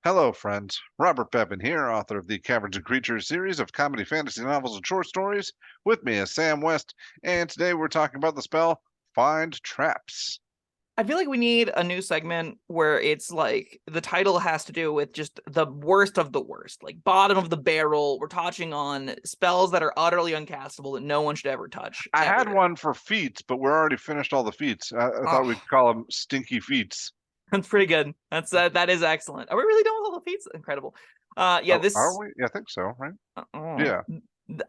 Hello, friends. Robert Bevan here, author of the Caverns and Creatures series of comedy fantasy novels and short stories. With me is Sam West, and today we're talking about the spell Find Traps. I feel like we need a new segment where it's like the title has to do with just the worst of the worst, like bottom of the barrel. We're touching on spells that are utterly uncastable that no one should ever touch, I had ever. one for feats, but we're already finished all the feats. I thought Oh, we'd call them stinky feats. that's pretty good. That is excellent. Are we really done with all the feats? Incredible. Yeah, Are this. we? Yeah, I think so, right? Oh, Yeah.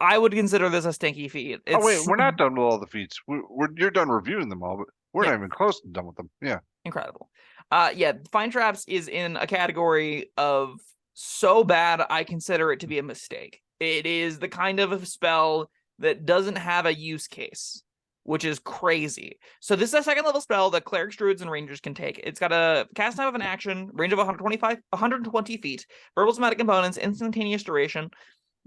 I would consider this a stinky feat. Oh, wait, It's we're not done with all the feats. You're done reviewing them all, but we're yeah, not even close to done with them. Yeah. incredible. Yeah, Find Traps is in a category of so bad I consider it to be a mistake. It is the kind of a spell that doesn't have a use case, which is crazy. So this is a second level spell that clerics, druids, and rangers can take. It's got a cast time of an action, range of 120 feet, verbal somatic components, instantaneous duration.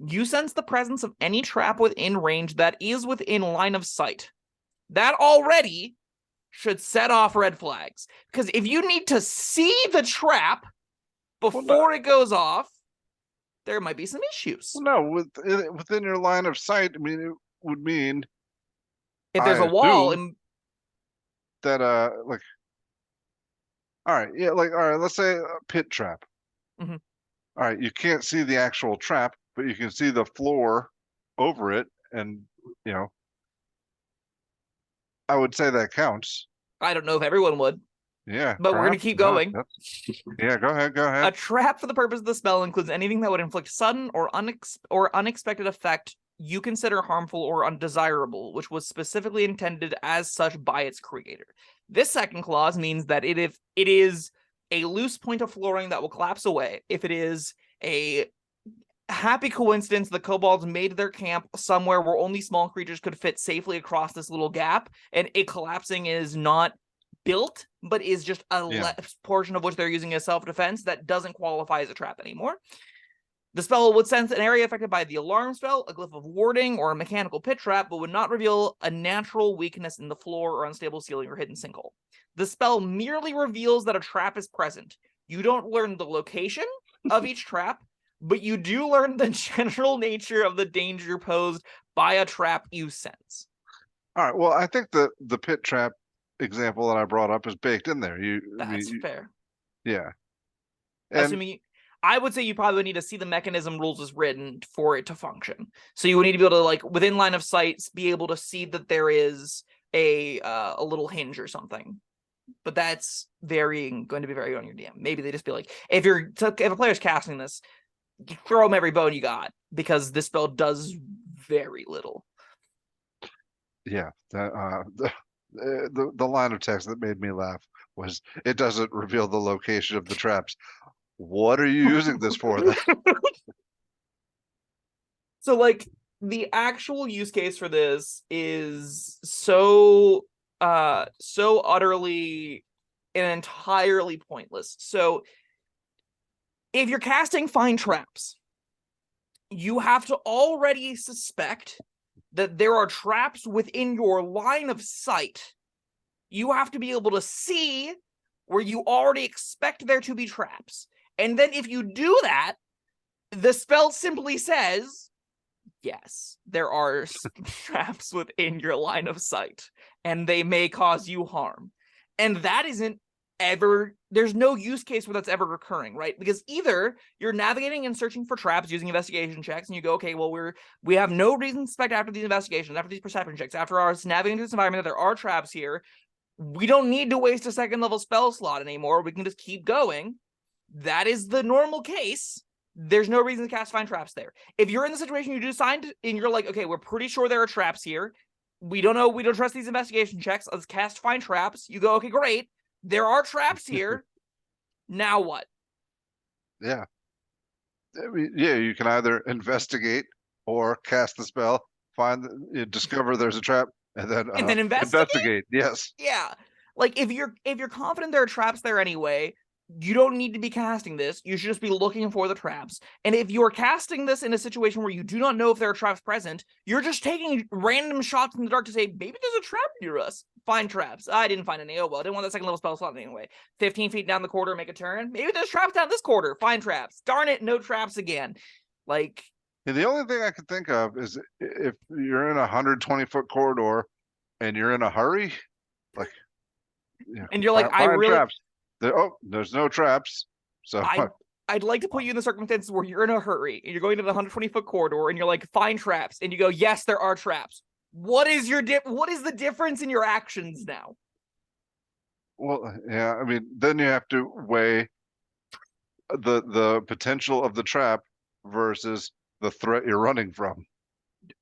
You sense the presence of any trap within range that is within line of sight. That already should set off red flags. Because if you need to see the trap Well, no, before it goes off, there might be some issues. well, no within your line of sight, I mean, it would mean, If there's I a wall, assume, that, like, all right, yeah, like, all right, let's say a pit trap. Mhm. All right, you can't see the actual trap, but you can see the floor over it, and you know, I would say that counts. I don't know if everyone would, Yeah, but we're going to perhaps. keep No, going. that's yeah. Go ahead, go A ahead. trap for the purpose of the spell includes anything that would inflict sudden or unexpected effect you consider harmful or undesirable, which was specifically intended as such by its creator. This second clause means that if it is a loose point of flooring that will collapse away, if it is a happy coincidence the kobolds made their camp somewhere where only small creatures could fit safely across this little gap, and it collapsing is not built, but is just Yeah, portion of which they're using as self-defense, that doesn't qualify as a trap anymore. The spell would sense an area affected by the alarm spell, a glyph of warding, or a mechanical pit trap, but would not reveal a natural weakness in the floor or unstable ceiling or hidden sinkhole. The spell merely reveals that a trap is present. You don't learn the location of each trap, but you do learn the general nature of the danger posed by a trap you sense. all right. Well, I think the pit trap example that I brought up is baked in there. I mean, That's fair. yeah, and Assuming I would say you probably need to see the mechanism rules as written for it to function. So you would need to be able to, like, within line of sight, be able to see that there is a little hinge or something. But that's going to be very on your DM. Maybe they just be like, if a player's casting this, throw them every bone you got, because this spell does very little. yeah, the line of text that made me laugh was, "It doesn't reveal the location of the traps." What are you using this for then? So, like, the actual use case for this is so utterly and entirely pointless. So if you're casting Find Traps, you have to already suspect that there are traps within your line of sight. You have to be able to see where you already expect there to be traps. And then if you do that, the spell simply says, yes, there are traps within your line of sight, and they may cause you harm. And that isn't ever, there's no use case where that's ever recurring, right? Because either you're navigating and searching for traps using investigation checks, and you go, okay, well, we have no reason to suspect after these investigations, after these perception checks, after our navigating this environment, that there are traps here. We don't need to waste a second level spell slot anymore. We can just keep going. That is the normal case. There's no reason to cast Find Traps there. If you're in the situation you just signed and you're like, okay, we're pretty sure there are traps here. We don't know. We don't trust these investigation checks. Let's cast Find Traps. You go, okay, great. There are traps here. Now what? Yeah, I mean, yeah. You can either investigate or cast the spell, discover there's a trap, and then And then investigate? investigate. Yes. Yeah. Like if you're confident there are traps there anyway, you don't need to be casting this. You should just be looking for the traps. And if you're casting this in a situation where you do not know if there are traps present, you're just taking random shots in the dark to say, maybe there's a trap near us. Find traps. I didn't find any. Oh, well, I didn't want that second level spell slot anyway. 15 feet down the corridor, make a turn. Maybe there's traps down this corridor. Find traps. Darn it, no traps again. Like, Yeah, the only thing I could think of is if you're in a 120-foot corridor and you're in a hurry, like, and you're like, find traps. There's no traps. So I'd like to put you in the circumstances where you're in a hurry and you're going to the 120-foot corridor and you're like, find traps, and you go, yes, there are traps. What is the difference in your actions now? well, yeah, I mean, then you have to weigh the potential of the trap versus the threat you're running from,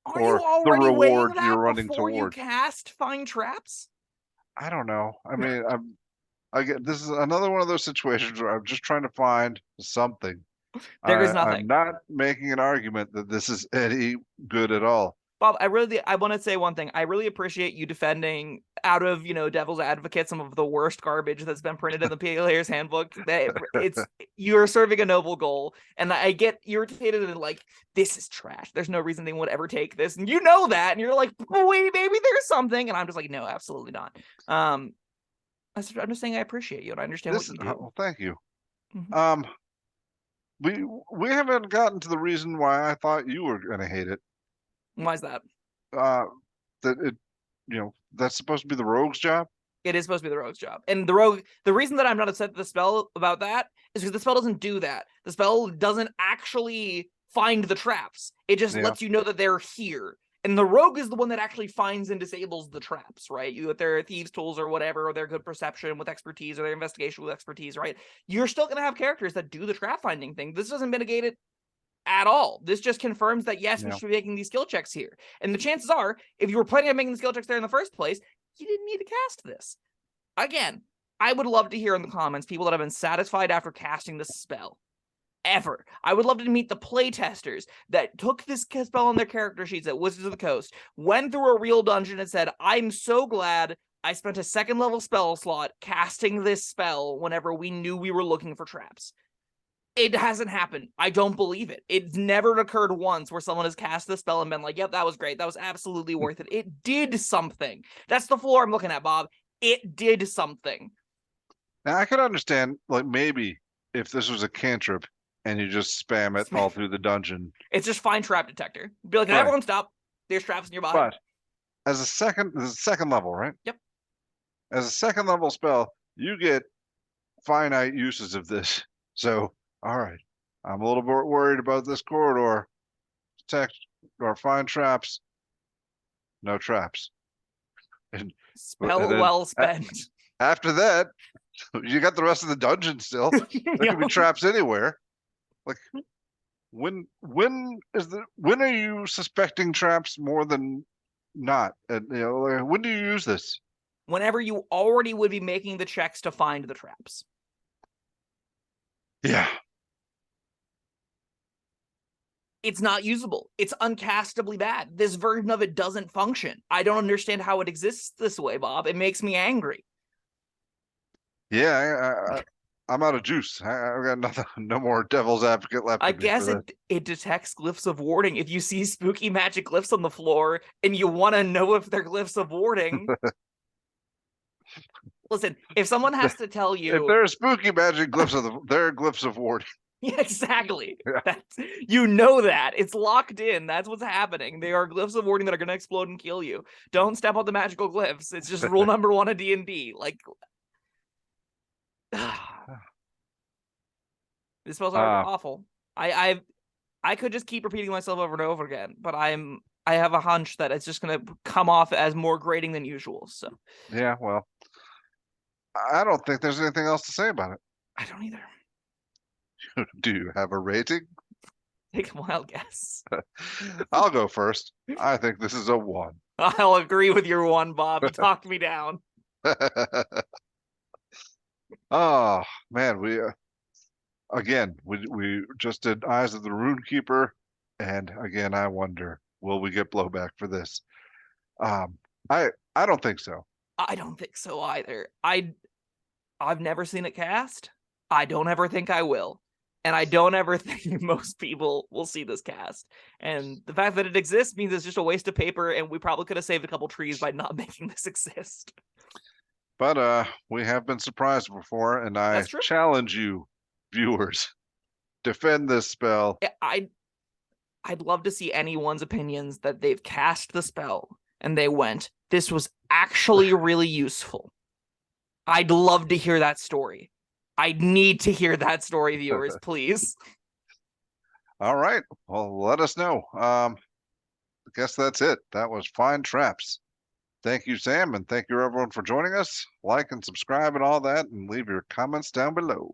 Are or you already the weighing reward that you're running before toward. you cast find traps? I don't know. I mean, this is another one of those situations where I'm just trying to find something. There is I'm nothing. not making an argument that this is any good at all. Bob, I want to say one thing. I really appreciate you defending, out of, devil's advocate, some of the worst garbage that's been printed in the Player's Handbook. You're serving a noble goal, and I get irritated and like, this is trash. There's no reason they would ever take this, and you know that, and you're like, wait, maybe there's something, and I'm just like, no, absolutely not. I'm just saying I appreciate you and I understand what you do. Well, thank you. Mhm. We haven't gotten to the reason why I thought you were gonna hate it. Why is that? That it, that's supposed to be the rogue's job. It is supposed to be the rogue's job. And the reason that I'm not upset with the spell about that is because the spell doesn't do that. The spell doesn't actually find the traps. It just lets you know that they're here. And the rogue is the one that actually finds and disables the traps, right? You with their thieves' tools or whatever, or their good perception with expertise, or their investigation with expertise, right? You're still going to have characters that do the trap finding thing. This doesn't mitigate it at all. This just confirms that, yes, we should be making these skill checks here. And the chances are, if you were planning on making the skill checks there in the first place, you didn't need to cast this. Again, I would love to hear in the comments people that have been satisfied after casting this spell. Ever. I would love to meet the playtesters that took this spell on their character sheets at Wizards of the Coast, went through a real dungeon and said, I'm so glad I spent a second level spell slot casting this spell whenever we knew we were looking for traps. It hasn't happened. I don't believe it. It's never occurred once where someone has cast the spell and been like, yep, that was great. That was absolutely worth it. It did something. That's the floor I'm looking at, Bob. It did something. Now I could understand, like, maybe if this was a cantrip and you just spam it all through the dungeon. It's just find trap detector. Be like, everyone stop. There's traps in your body. But as a second level, right? Yep. As a second level spell, you get finite uses of this. So, all right, I'm a little bit worried about this corridor. Detect or find traps. No traps. And spell well spent. After that, you got the rest of the dungeon still. There could be traps anywhere. Like, when are you suspecting traps more than not? And when do you use this? Whenever you already would be making the checks to find the traps. Yeah. It's not usable. It's uncastably bad. This version of it doesn't function. I don't understand how it exists this way, Bob. It makes me angry. Yeah, I'm out of juice. I've got nothing, no more devil's advocate left. I guess it detects glyphs of warding. If you see spooky magic glyphs on the floor and you want to know if they're glyphs of warding, listen, if someone has to tell you, if there are spooky magic glyphs they're glyphs of warding. Yeah, exactly. Yeah. You know that. It's locked in. That's what's happening. They are glyphs of warding that are going to explode and kill you. Don't step on the magical glyphs. It's just rule number 1 of D&D. Like, these spells are awful. I could just keep repeating myself over and over again, but I have a hunch that it's just going to come off as more grating than usual. So yeah, well, I don't think there's anything else to say about it. I don't either. Do you have a rating? Take a wild guess. I'll go first. I think this is a 1. I'll agree with your 1, Bob. You talked me down. Oh man, we just did Eyes of the Runekeeper, and again I wonder, will we get blowback for this? I don't think so. I don't think so either. I've never seen it cast. I don't ever think I will. And I don't ever think most people will see this cast. And the fact that it exists means it's just a waste of paper, and we probably could have saved a couple trees by not making this exist. But we have been surprised before, and I That's true. challenge you, viewers, defend this spell. I'd love to see anyone's opinions that they've cast the spell and they went, this was actually really useful. I'd love to hear that story. I need to hear that story, viewers, please. All right. Well, let us know. I guess that's it. That was Find Traps. Thank you, Sam, and thank you, everyone, for joining us. Like and subscribe and all that, and leave your comments down below.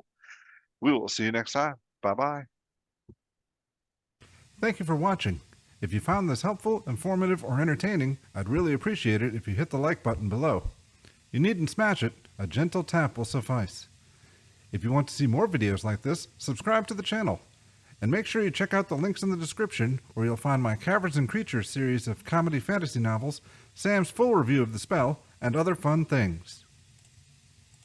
We will see you next time. Bye-bye. Thank you for watching. If you found this helpful, informative, or entertaining, I'd really appreciate it if you hit the like button below. You needn't smash it, a gentle tap will suffice. If you want to see more videos like this, subscribe to the channel. And make sure you check out the links in the description, where you'll find my Caverns Creatures series of comedy fantasy novels, Sam's full review of the spell, and other fun things.